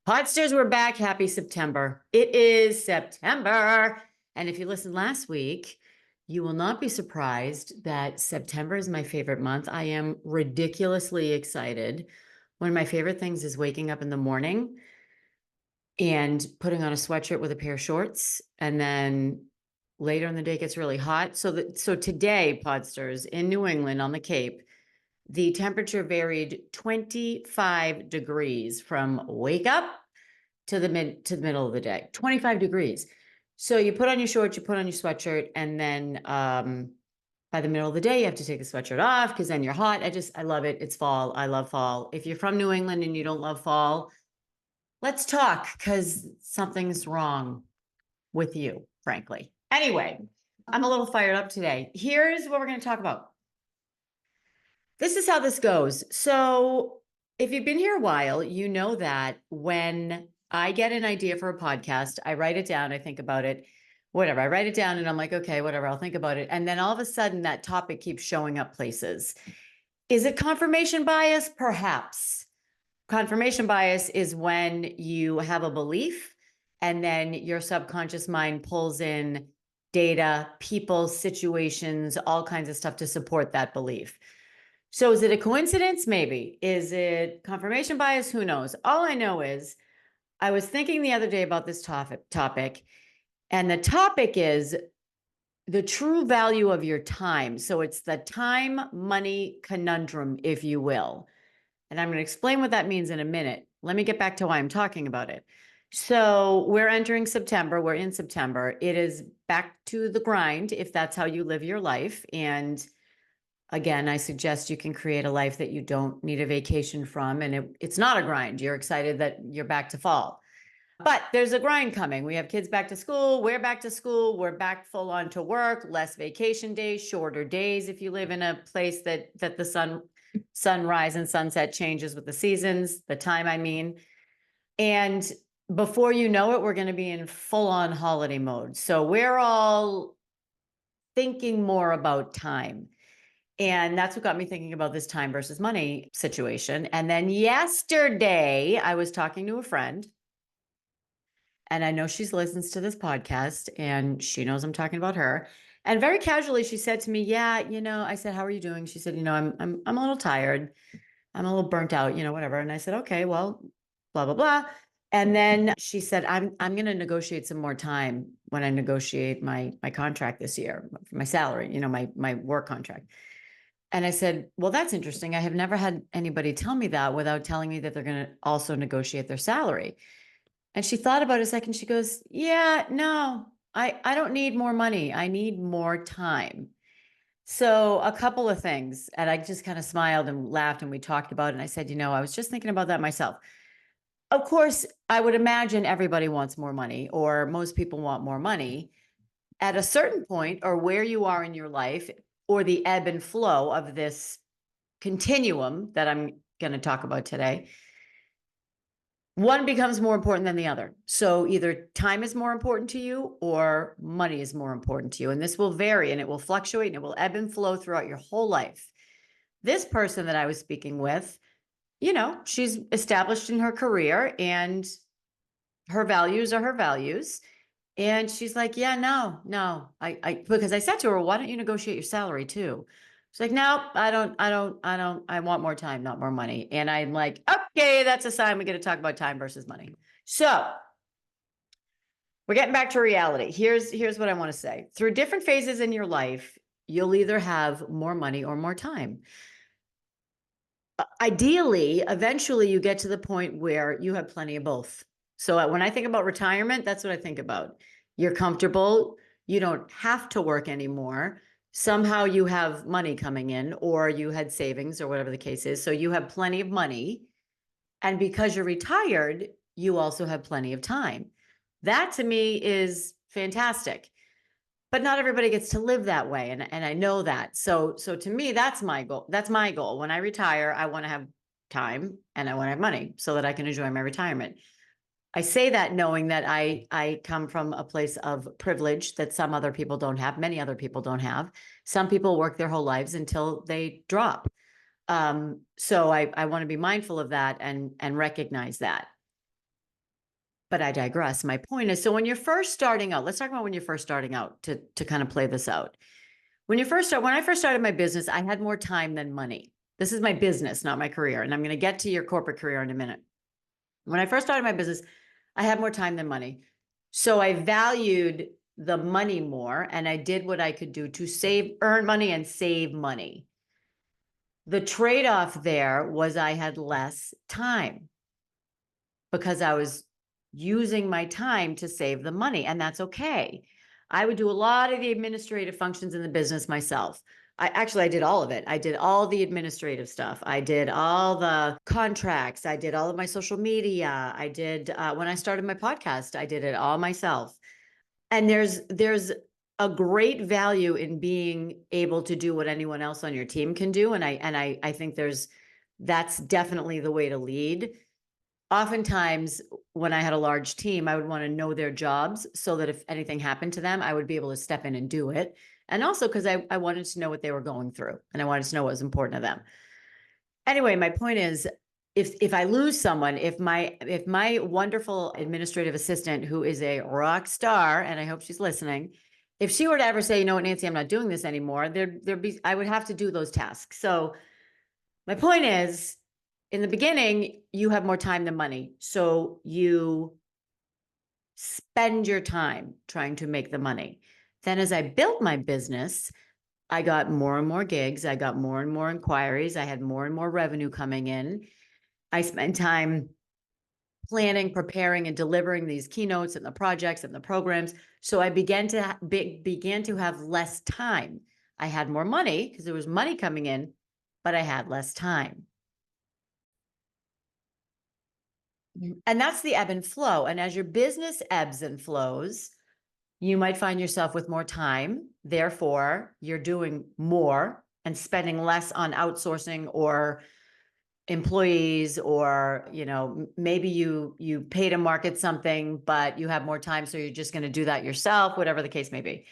Podsters, we're back. Happy September. It is September. And if you listened last week, you will not be surprised that September is my favorite month. I am ridiculously excited. One of my favorite things is waking up in the morning and putting on a sweatshirt with a pair of shorts. And then later in the day, it gets really hot. So today, Podsters, in New England on the Cape, the temperature varied 25 degrees from wake up to the middle of the day, 25 degrees. So you put on your shorts, you put on your sweatshirt, and then by the middle of the day, you have to take the sweatshirt off because then you're hot. I love it. It's fall. I love fall. If you're from New England and you don't love fall, let's talk because something's wrong with you, frankly. Anyway, I'm a little fired up today. Here's what we're going to talk about. This is how this goes. So if you've been here a while, you know that when I get an idea for a podcast, I write it down, I think about it, whatever. I write it down and I'm like, okay, whatever, I'll think about it. And then all of a sudden that topic keeps showing up places. Is it confirmation bias? Perhaps. Confirmation bias is when you have a belief and then your subconscious mind pulls in data, people, situations, all kinds of stuff to support that belief. So is it a coincidence? Maybe. Is it confirmation bias? Who knows? All I know is I was thinking the other day about this topic, and the topic is the true value of your time. So it's the time money conundrum, if you will. And I'm going to explain what that means in a minute. Let me get back to why I'm talking about it. So we're entering September. We're in September. It is back to the grind if that's how you live your life. And again, I suggest you can create a life that you don't need a vacation from. And it's not a grind. You're excited that you're back to fall. But there's a grind coming. We have kids back to school. We're back to school. We're back full on to work, less vacation days, shorter days if you live in a place that the sunrise and sunset changes with the seasons, the time I mean. And before you know it, we're going to be in full on holiday mode. So we're all thinking more about time. And that's what got me thinking about this time versus money situation. And then yesterday, I was talking to a friend, and I know she listens to this podcast, and she knows I'm talking about her. And very casually, she said to me, "Yeah, I said, how are you doing?" She said, I'm a little tired. I'm a little burnt out, whatever." And I said, "Okay, well, blah, blah, blah." And then she said, I'm going to negotiate some more time when I negotiate my contract this year, my salary, my work contract. And I said, "Well, that's interesting. I have never had anybody tell me that without telling me that they're going to also negotiate their salary." And she thought about it a second. She goes, "Yeah, no, I don't need more money. I need more time." So a couple of things. And I just kind of smiled and laughed and we talked about it. And I said, I was just thinking about that myself. Of course, I would imagine everybody wants more money, or most people want more money. At a certain point, or where you are in your life, or the ebb and flow of this continuum that I'm going to talk about today, one becomes more important than the other. So either time is more important to you or money is more important to you. And this will vary and it will fluctuate and it will ebb and flow throughout your whole life. This person that I was speaking with, she's established in her career and her values are her values. And she's like, "Yeah, no, because I said to her, why don't you negotiate your salary too?" She's like, "No, I don't. I want more time, not more money." And I'm like, okay, that's a sign we got to talk about time versus money. So we're getting back to reality. Here's what I want to say. Through different phases in your life, you'll either have more money or more time. Ideally, eventually you get to the point where you have plenty of both. So when I think about retirement, that's what I think about. You're comfortable. You don't have to work anymore. Somehow you have money coming in, or you had savings, or whatever the case is. So you have plenty of money. And because you're retired, you also have plenty of time. That to me is fantastic. But not everybody gets to live that way. And I know that. So to me, that's my goal. That's my goal. When I retire, I want to have time and I want to have money so that I can enjoy my retirement. I say that knowing that I come from a place of privilege that some other people don't have, many other people don't have. Some people work their whole lives until they drop. So I want to be mindful of that and recognize that. but I digress. My point is, so when you're first starting out, let's talk about when you're first starting out to kind of play this out. When I first started my business, I had more time than money. This is my business, not my career. And I'm going to get to your corporate career in a minute. When I first started my business, I had more time than money. So I valued the money more, and I did what I could do to earn money and save money. The trade-off there was I had less time because I was using my time to save the money, and that's okay. I would do a lot of the administrative functions in the business myself. I did all of it. I did all the administrative stuff. I did all the contracts. I did all of my social media. I did, when I started my podcast, I did it all myself. And there's a great value in being able to do what anyone else on your team can do. And I think that's definitely the way to lead. Oftentimes, when I had a large team, I would want to know their jobs so that if anything happened to them, I would be able to step in and do it. And also because I wanted to know what they were going through, and I wanted to know what was important to them. Anyway, my point is, if I lose someone, if my wonderful administrative assistant, who is a rock star, and I hope she's listening, if she were to ever say, you know what, Nancy, I'm not doing this anymore, I would have to do those tasks. So my point is, in the beginning, you have more time than money. So you spend your time trying to make the money. Then as I built my business, I got more and more gigs. I got more and more inquiries. I had more and more revenue coming in. I spent time planning, preparing, and delivering these keynotes and the projects and the programs. So I began to have less time. I had more money because there was money coming in, but I had less time. And that's the ebb and flow. And as your business ebbs and flows, you might find yourself with more time. Therefore, you're doing more and spending less on outsourcing or employees, or, maybe you pay to market something, but you have more time. So you're just going to do that yourself, whatever the case may be.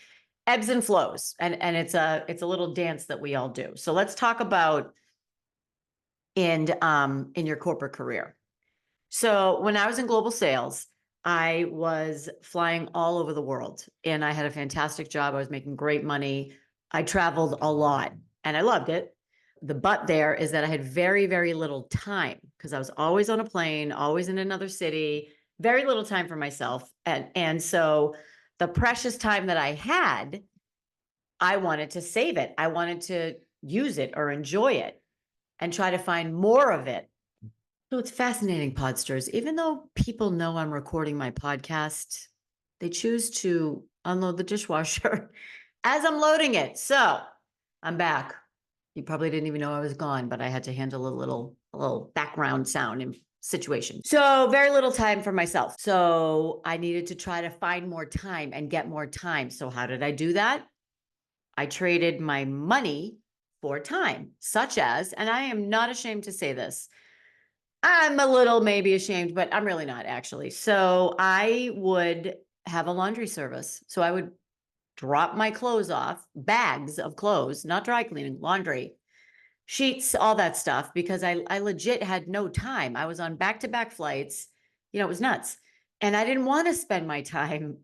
Ebbs and flows. And it's a little dance that we all do. So let's talk about in your corporate career. So when I was in global sales, I was flying all over the world, and I had a fantastic job. I was making great money. I traveled a lot and I loved it. The but there is that I had very, very little time because I was always on a plane, always in another city, very little time for myself. And so the precious time that I had, I wanted to save it. I wanted to use it or enjoy it and try to find more of it. So it's fascinating, Podsters. Even though people know I'm recording my podcast, they choose to unload the dishwasher as I'm loading it. So I'm back. You probably didn't even know I was gone, but I had to handle a little background sound and situation. So very little time for myself. So I needed to try to find more time and get more time. So how did I do that? I traded my money for time, such as, and I am not ashamed to say this, I'm a little maybe ashamed, but I'm really not actually. So I would have a laundry service. So I would drop my clothes off, bags of clothes, not dry cleaning, laundry, sheets, all that stuff, because I legit had no time. I was on back-to-back flights. It was nuts. And I didn't want to spend my time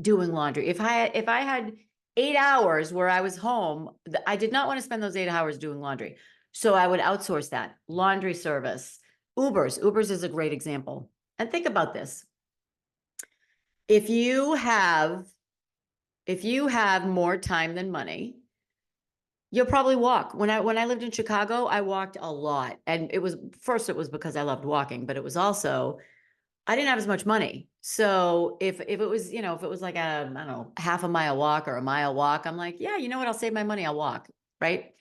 doing laundry. If I had 8 hours where I was home, I did not want to spend those 8 hours doing laundry. So I would outsource that laundry service. Ubers is a great example. And think about this. If you have more time than money, you'll probably walk. When I lived in Chicago, I walked a lot. And it was because I loved walking, but it was also, I didn't have as much money. So if it was, if it was like a, I don't know, half a mile walk or a mile walk, I'm like, yeah, you know what? I'll save my money. I'll walk. Right.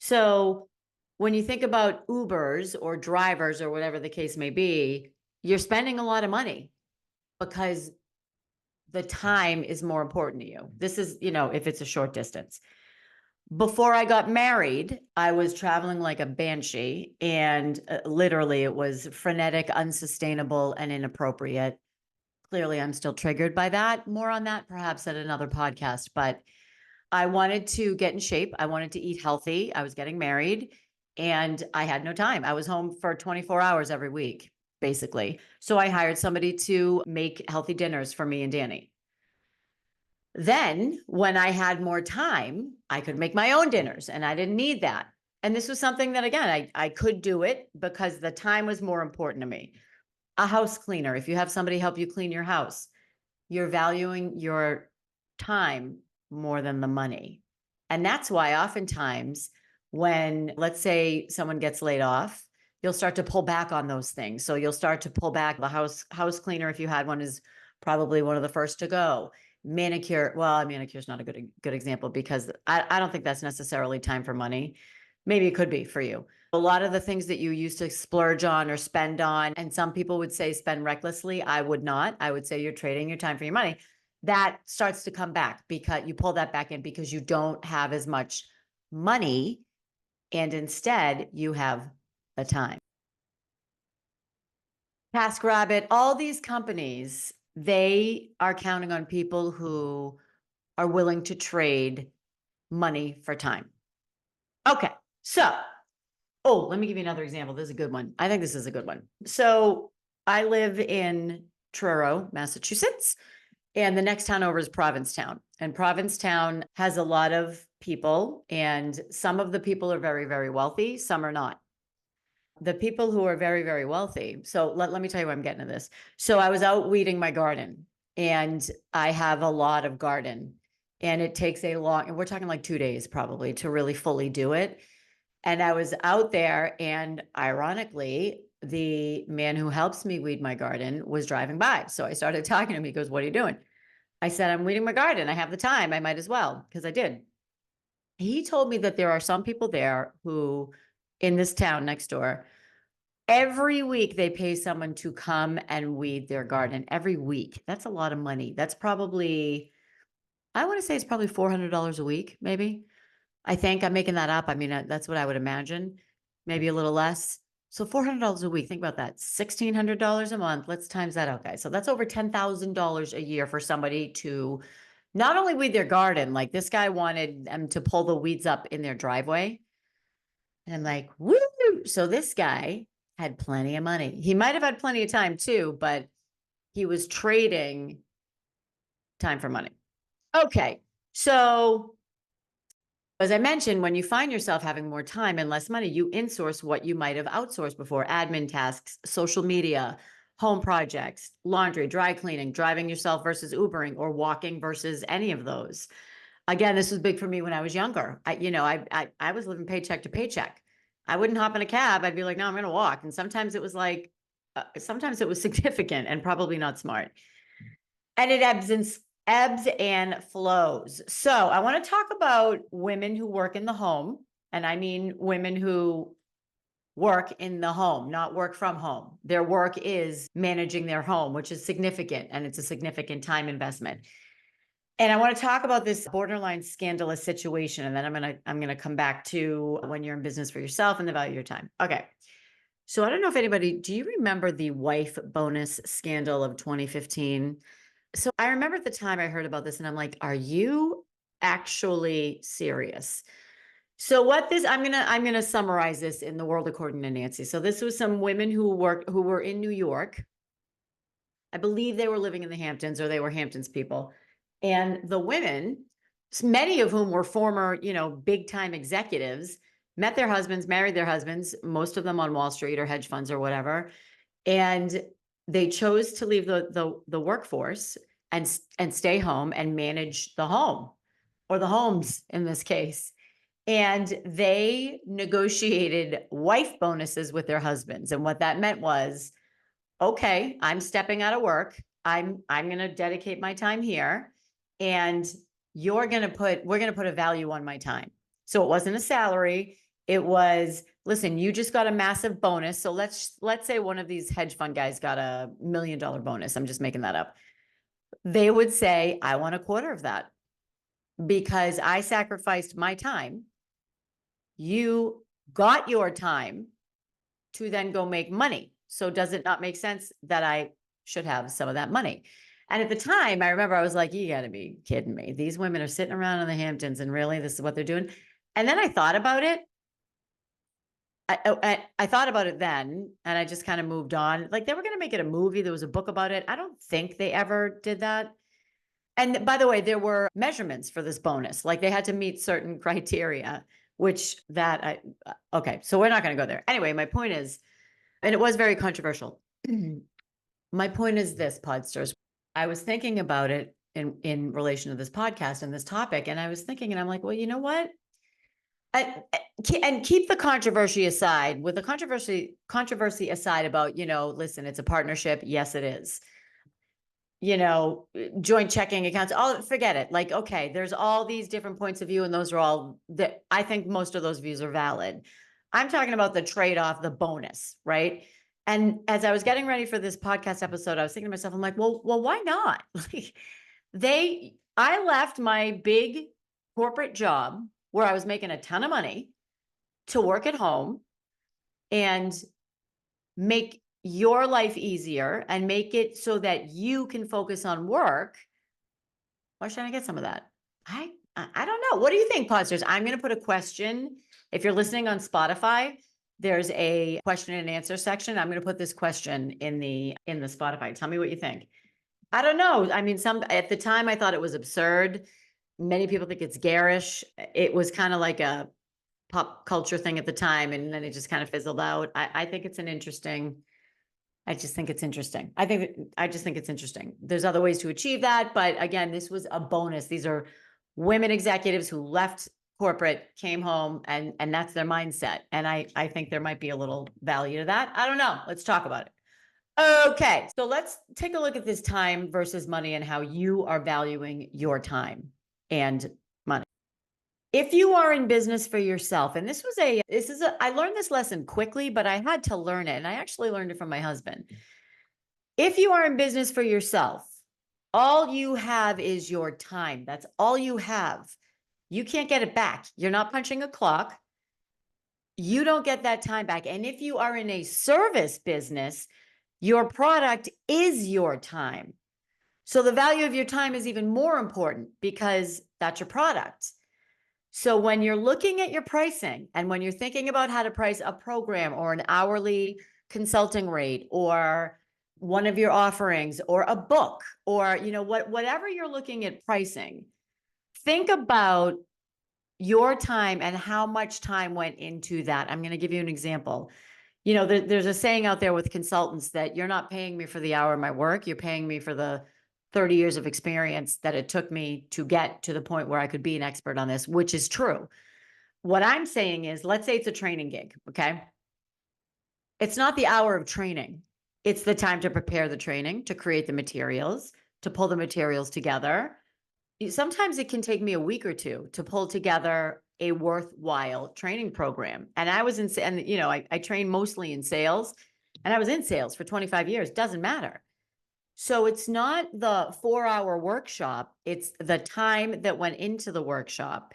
So when you think about Ubers or drivers or whatever the case may be, you're spending a lot of money because the time is more important to you. This is, if it's a short distance. Before I got married, I was traveling like a banshee, and literally it was frenetic, unsustainable, and inappropriate. Clearly, I'm still triggered by that. More on that perhaps at another podcast, but I wanted to get in shape. I wanted to eat healthy. I was getting married and I had no time. I was home for 24 hours every week. basically. So I hired somebody to make healthy dinners for me and Danny. Then when I had more time, I could make my own dinners and I didn't need that. And this was something that, again, I could do it because the time was more important to me. A house cleaner, if you have somebody help you clean your house, you're valuing your time more than the money. And that's why oftentimes when, let's say, someone gets laid off, you'll start to pull back on those things. So you'll start to pull back. The house cleaner, if you had one, is probably one of the first to go. Manicure, well, manicure is not a good example because I don't think that's necessarily time for money. Maybe it could be for you. A lot of the things that you used to splurge on or spend on, and some people would say spend recklessly. I would not. I would say you're trading your time for your money. That starts to come back because you pull that back in because you don't have as much money and instead you have the time. TaskRabbit, all these companies, they are counting on people who are willing to trade money for time. Okay, so, let me give you another example. This is a good one. I think this is a good one. So I live in Truro, Massachusetts, and the next town over is Provincetown. And Provincetown has a lot of people, and some of the people are very, very wealthy, some are not. The people who are very, very wealthy. So let me tell you where I'm getting to this. So I was out weeding my garden and I have a lot of garden and it takes a long, and we're talking like 2 days probably to really fully do it. And I was out there and ironically, the man who helps me weed my garden was driving by. So I started talking to him. He goes, "What are you doing?" I said, "I'm weeding my garden. I have the time. I might as well," because I did. He told me that there are some people there who, in this town next door, every week they pay someone to come and weed their garden every week. That's a lot of money. That's probably, I want to say it's probably $400 a week, maybe. I think I'm making that up. I mean, that's what I would imagine, maybe a little less. So $400 a week, think about that. $1,600 a month. Let's times that out, guys. So that's over $10,000 a year for somebody to not only weed their garden, like this guy wanted them to pull the weeds up in their driveway. And I'm like, woo! So this guy had plenty of money. He might have had plenty of time too, but he was trading time for money. Okay. So as I mentioned, when you find yourself having more time and less money, you insource what you might have outsourced before: admin tasks, social media, home projects, laundry, dry cleaning, driving yourself versus Ubering, or walking versus any of those. Again, this was big for me when I was younger. I was living paycheck to paycheck. I wouldn't hop in a cab. I'd be like, no, I'm going to walk. And sometimes it was like, sometimes it was significant and probably not smart. And it ebbs and flows. So I want to talk about women who work in the home. And I mean women who work in the home, not work from home. Their work is managing their home, which is significant, and it's a significant time investment. And I want to talk about this borderline scandalous situation, and then I'm gonna come back to when you're in business for yourself and the value of your time. Okay. So I don't know if do you remember the wife bonus scandal of 2015? So I remember at the time I heard about this and I'm like, are you actually serious? So I'm gonna summarize this in the world according to Nancy. So this was some women who were in New York. I believe they were living in the Hamptons, or they were Hamptons people. And the women, many of whom were former, big time executives, met their husbands, married their husbands, most of them on Wall Street or hedge funds or whatever. And they chose to leave the workforce and stay home and manage the home, or the homes in this case. And they negotiated wife bonuses with their husbands. And what that meant was, okay, I'm stepping out of work. I'm going to dedicate my time here, and we're going to put a value on my time. So it wasn't a salary. It was, listen, you just got a massive bonus. So let's say one of these hedge fund guys got $1 million bonus. I'm just making that up. They would say, I want a quarter of that because I sacrificed my time. You got your time to then go make money. So does it not make sense that I should have some of that money? And at the time, I remember I was like, you got to be kidding me. These women are sitting around in the Hamptons and really this is what they're doing. And then I thought about it. I thought about it then, and I just kind of moved on. Like they were going to make it a movie. There was a book about it. I don't think they ever did that. And by the way, there were measurements for this bonus. Like they had to meet certain criteria, which that okay. So we're not going to go there. Anyway, my point is, and it was very controversial. My point is this, Podsters. I was thinking about it in relation to this podcast and this topic, and I was thinking, and I'm like, well, you know what? And keep the controversy aside. With the controversy aside about, listen, it's a partnership. Yes, it is. Joint checking accounts, forget it. Like, okay, there's all these different points of view, and those are all that I think most of those views are valid. I'm talking about the trade-off, the bonus, right? And as I was getting ready for this podcast episode, I was thinking to myself, I'm like, well, why not? Like I left my big corporate job where I was making a ton of money to work at home and make your life easier and make it so that you can focus on work. Why should I get some of that? I don't know. What do you think, Podsters? I'm going to put a question. If you're listening on Spotify, there's a question and answer section. I'm going to put this question in the Spotify. Tell me what you think. I don't know. I mean, at the time I thought it was absurd. Many people think it's garish. It was kind of like a pop culture thing at the time, and then it just kind of fizzled out. I think it's I just think it's interesting. I just think it's interesting. There's other ways to achieve that, but again, this was a bonus. These are women executives who left corporate, came home, and that's their mindset. And I think there might be a little value to that. I don't know. Let's talk about it. Okay, so let's take a look at this time versus money and how you are valuing your time and money. If you are in business for yourself, and I learned this lesson quickly, but I had to learn it, and I actually learned it from my husband. If you are in business for yourself, all you have is your time. That's all you have. You can't get it back. You're not punching a clock. You don't get that time back. And if you are in a service business, your product is your time. So the value of your time is even more important because that's your product. So when you're looking at your pricing and when you're thinking about how to price a program or an hourly consulting rate or one of your offerings or a book or, whatever you're looking at pricing, think about your time and how much time went into that. I'm going to give you an example. There's a saying out there with consultants that you're not paying me for the hour of my work. You're paying me for the 30 years of experience that it took me to get to the point where I could be an expert on this, which is true. What I'm saying is, let's say it's a training gig, okay? It's not the hour of training. It's the time to prepare the training, to create the materials, to pull the materials together. Sometimes it can take me a week or two to pull together a worthwhile training program. And I train mostly in sales, and I was in sales for 25 years. Doesn't matter. So it's not the 4-hour workshop. It's the time that went into the workshop.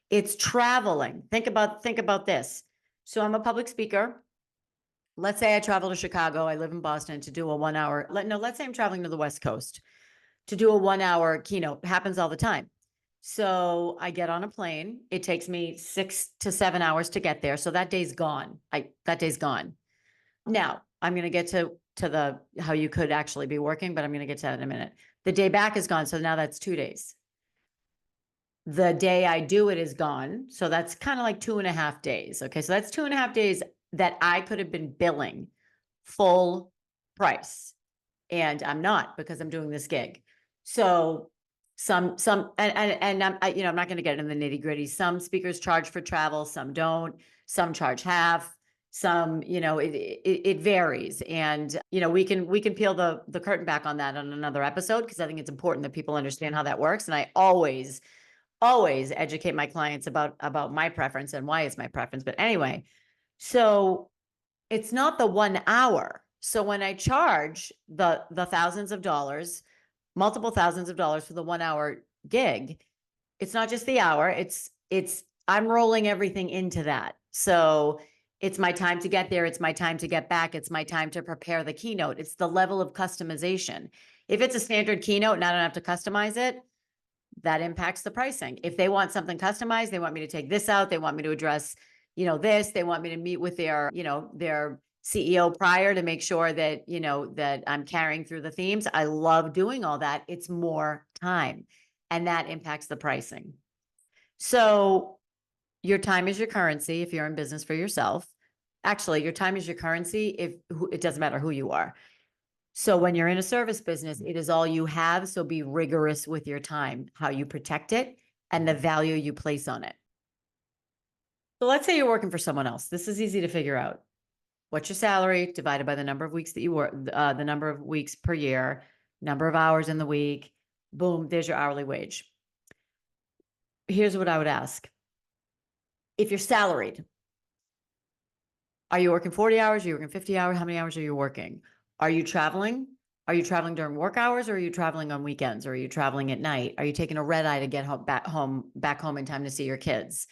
It's traveling. Think about this. So I'm a public speaker. Let's say I travel to Chicago. I live in Boston to do a 1-hour. Let's say I'm traveling to the West Coast to do a 1-hour keynote. It happens all the time. So I get on a plane. It takes me 6 to 7 hours to get there. So that day's gone. That day's gone. Now I'm going to get to how you could actually be working, but I'm going to get to that in a minute. The day back is gone. So now that's 2 days. The day I do it is gone. So that's kind of like 2.5 days. Okay. So that's 2.5 days that I could have been billing full price. And I'm not, because I'm doing this gig. So I'm not going to get in the nitty gritty. Some speakers charge for travel, some don't, some charge half. Some, it varies. And, we can peel the curtain back on that on another episode, because I think it's important that people understand how that works. And I always educate my clients about my preference and why it's my preference. But anyway, so it's not the 1 hour. So when I charge the thousands of dollars, multiple thousands of dollars for the 1-hour gig, it's not just the hour. I'm rolling everything into that. So it's my time to get there. It's my time to get back. It's my time to prepare the keynote. It's the level of customization. If it's a standard keynote and I don't have to customize it, that impacts the pricing. If they want something customized, they want me to take this out. They want me to address, this, they want me to meet with their CEO prior to make sure that, that I'm carrying through the themes. I love doing all that. It's more time, and that impacts the pricing. So your time is your currency if you're in business for yourself. Actually, your time is your currency it doesn't matter who you are. So when you're in a service business, it is all you have. So be rigorous with your time, how you protect it, and the value you place on it. So let's say you're working for someone else. This is easy to figure out. What's your salary divided by the number of weeks that you work, the number of weeks per year, number of hours in the week. Boom, there's your hourly wage. Here's what I would ask. If you're salaried, are you working 40 hours? Are you working 50 hours? How many hours are you working? Are you traveling? Are you traveling during work hours, or are you traveling on weekends? Or are you traveling at night? Are you taking a red eye to get back home in time to see your kids?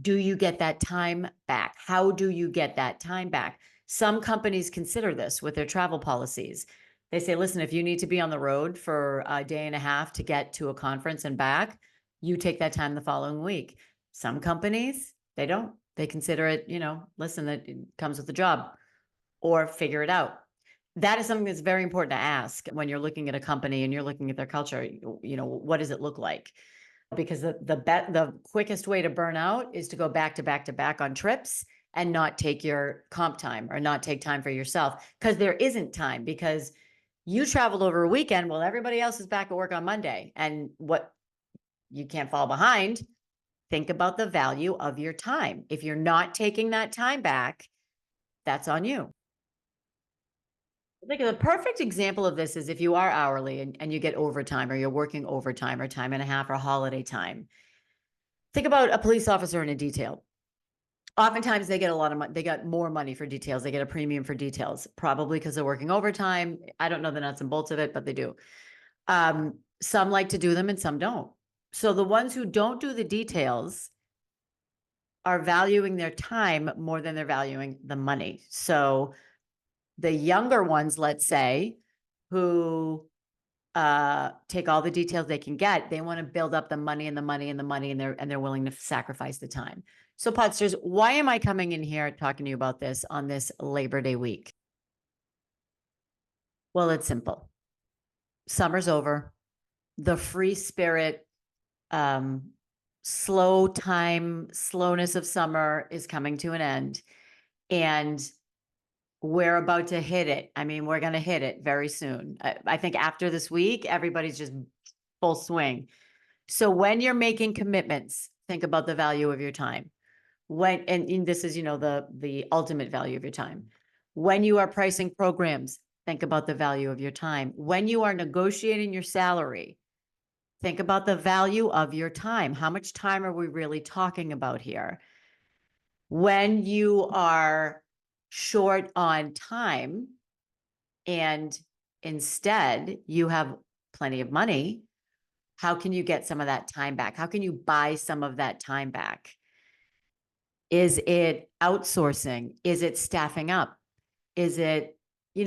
Do you get that time back? How do you get that time back? Some companies consider this with their travel policies. They say, listen, if you need to be on the road for a day and a half to get to a conference and back, you take that time the following week. Some companies, they don't. They consider it, listen, that it comes with the job, or figure it out. That is something that's very important to ask when you're looking at a company and you're looking at their culture. What does it look like? Because the quickest way to burn out is to go back to back to back on trips and not take your comp time or not take time for yourself, because there isn't time, because you traveled over a weekend while everybody else is back at work on Monday, and what you can't fall behind. Think about the value of your time. If you're not taking that time back, that's on you. I think the perfect example of this is if you are hourly and you get overtime, or you're working overtime or time and a half or holiday time. Think about a police officer in a detail. Oftentimes they get a lot of money. They got more money for details. They get a premium for details, probably because they're working overtime. I don't know the nuts and bolts of it, but they do. Some like to do them and some don't. So the ones who don't do the details are valuing their time more than they're valuing the money. So the younger ones, let's say, who take all the details they can get, they want to build up the money and the money and the money, and they're willing to sacrifice the time. So Podsters, why am I coming in here talking to you about this on this Labor Day week? Well, it's simple. Summer's over. The free spirit, slowness of summer is coming to an end. And we're about to hit it. I mean, we're going to hit it very soon. I think after this week, everybody's just full swing. So when you're making commitments, think about the value of your time. And this is, the ultimate value of your time. When you are pricing programs, think about the value of your time. When you are negotiating your salary, think about the value of your time. How much time are we really talking about here? When you are short on time and instead you have plenty of money, how can you get some of that time back? How can you buy some of that time back? Is it outsourcing? Is it staffing up? Is it,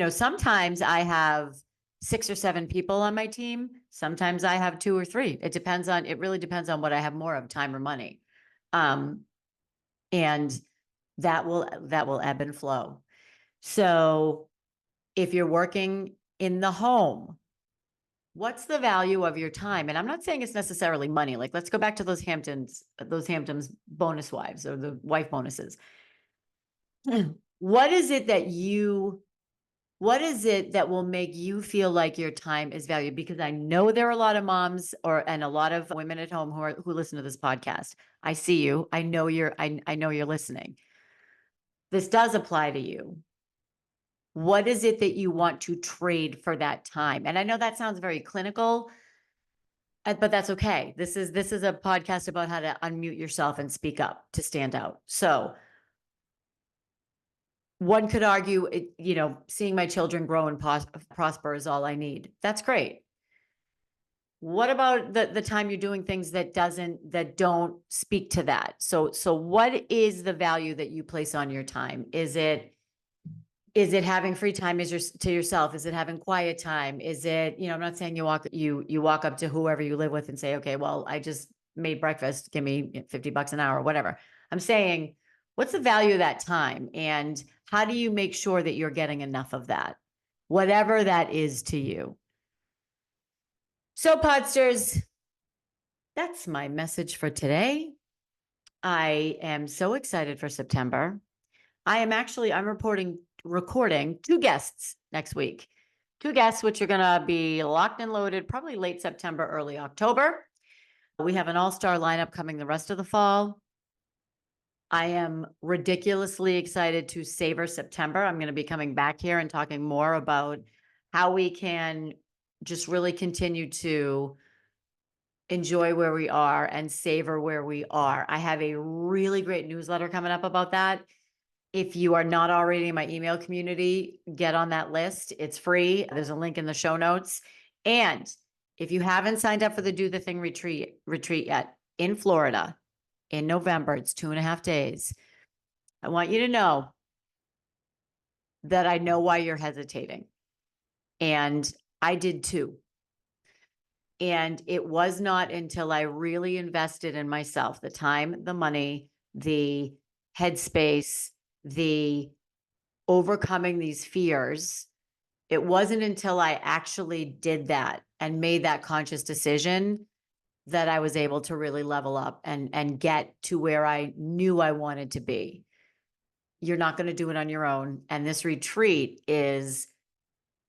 sometimes I have 6 or 7 people on my team. Sometimes I have 2 or 3. It really depends on what I have more of, time or money. And that will ebb and flow. So if you're working in the home, what's the value of your time? And I'm not saying it's necessarily money. Like, let's go back to those Hamptons bonus wives, or the wife bonuses. What is it that will make you feel like your time is valued? Because I know there are a lot of moms and a lot of women at home who listen to this podcast. I see you. I know you're listening. This does apply to you. What is it that you want to trade for that time? And I know that sounds very clinical, but that's okay. This is a podcast about how to unmute yourself and speak up, to stand out. So one could argue, seeing my children grow and prosper is all I need. That's great. What about the time you're doing things that don't speak to that? So what is the value that you place on your time? Is it having free time to yourself? Is it having quiet time? Is it, I'm not saying you walk up to whoever you live with and say, okay, well, I just made breakfast, give me $50 an hour or whatever. I'm saying, what's the value of that time? And how do you make sure that you're getting enough of that? Whatever that is to you. So, Podsters, that's my message for today. I am so excited for September. I'm recording 2 guests next week. 2 guests, which are going to be locked and loaded, probably late September, early October. We have an all-star lineup coming the rest of the fall. I am ridiculously excited to savor September. I'm going to be coming back here and talking more about how we can just really continue to enjoy where we are and savor where we are. I have a really great newsletter coming up about that. If you are not already in my email community, get on that list. It's free. There's a link in the show notes. And if you haven't signed up for the Do the Thing retreat yet in Florida in November, it's 2.5 days. I want you to know that I know why you're hesitating. And I did too. And it was not until I really invested in myself, the time, the money, the headspace, the overcoming these fears. It wasn't until I actually did that and made that conscious decision that I was able to really level up and get to where I knew I wanted to be. You're not going to do it on your own. And this retreat is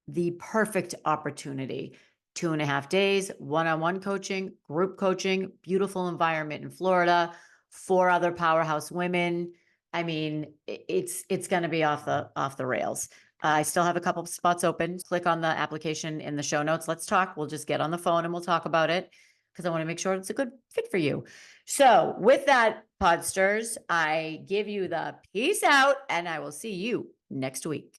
the perfect opportunity. 2.5 days, one-on-one coaching, group coaching, beautiful environment in Florida, 4 other powerhouse women. I mean, it's going to be off the rails. I still have a couple of spots open. Click on the application in the show notes. Let's talk. We'll just get on the phone and we'll talk about it because I want to make sure it's a good fit for you. So with that, Podsters, I give you the peace out and I will see you next week.